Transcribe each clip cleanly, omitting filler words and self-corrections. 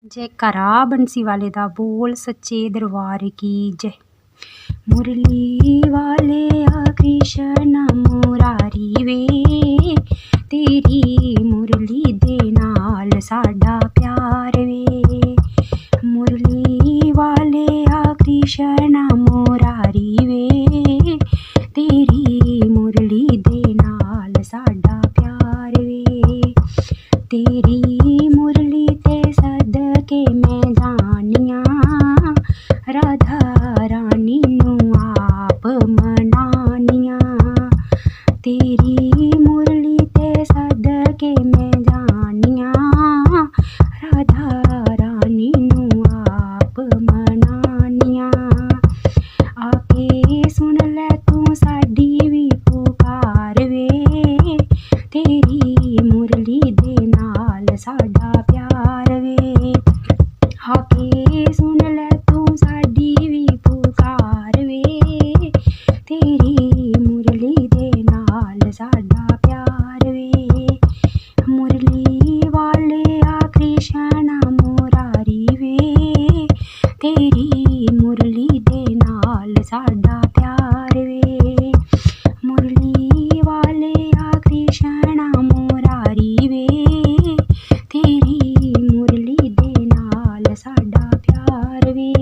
जयकारा बंसी वाले दा बोल सच्चे दरबार की जय। मुरली वाले आ कृष्ण मुरारी वे, तेरी मुरली दे नाल साडा प्यार वे। मुरली वाले आ कृष्ण मुरारी वे, तेरी मुरली दे नाल साडा प्यार वे। तेरी मुरली ते सदके मैं जानिया, राधा रानी नू आप मनानिया। तेरी मुरली ते सदके मैं जानिया, राधा रानी नू आप मनानिया। आके सुन लै तू साडी भी पुकार वे, तेरी मुरली दे नाल साडा प्यार वे। आके सुन लै तू साडी भी पुकार वे, तेरी मुरली दे नाल साडा प्यार वे। मुरली वाले आ कृष्ण मुरारी वे, तेरी मुरली दे नाल साडा प्यार वे। मुरली वाले आ कृष्ण मुरारी वे, तेरी मुरली दे नाल साडा प्यार वे।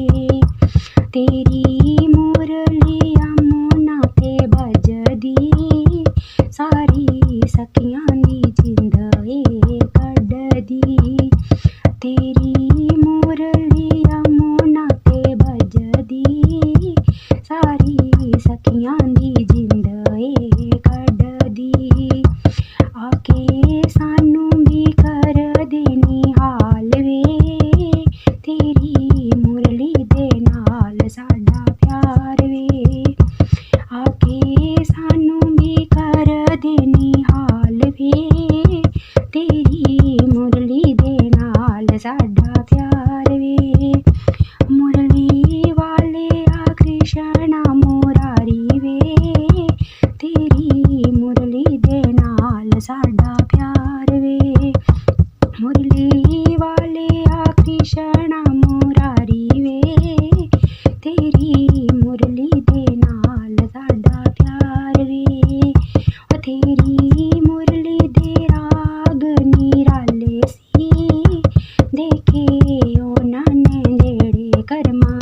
तेरी मुरली यमुना ते बजदी, सारी सखियां दी जिंद ए कढदी। तेरी मुरली यमुना ते बजदी, सारी सखियां दी जिंद ए कढदी। आके सानू भी कर देनी हाल वे, तेरी मुरली दे नाल साडा प्यार वे। आके सानू भी कर देनी हाल वे, तेरी मुरली दे नाल साडा प्यार वे। मुरली वाले आ कृष्ण मुरारी वे, तेरी मुरली दे नाल साडा प्यार वे। मुरली वाले आ कृष्ण मुरारी वे, तेरी मुरली दे नाल साडा प्यार वे। तेरी मुरली दे राग निराले सी, देखे उन्हां ने जेड़े करमां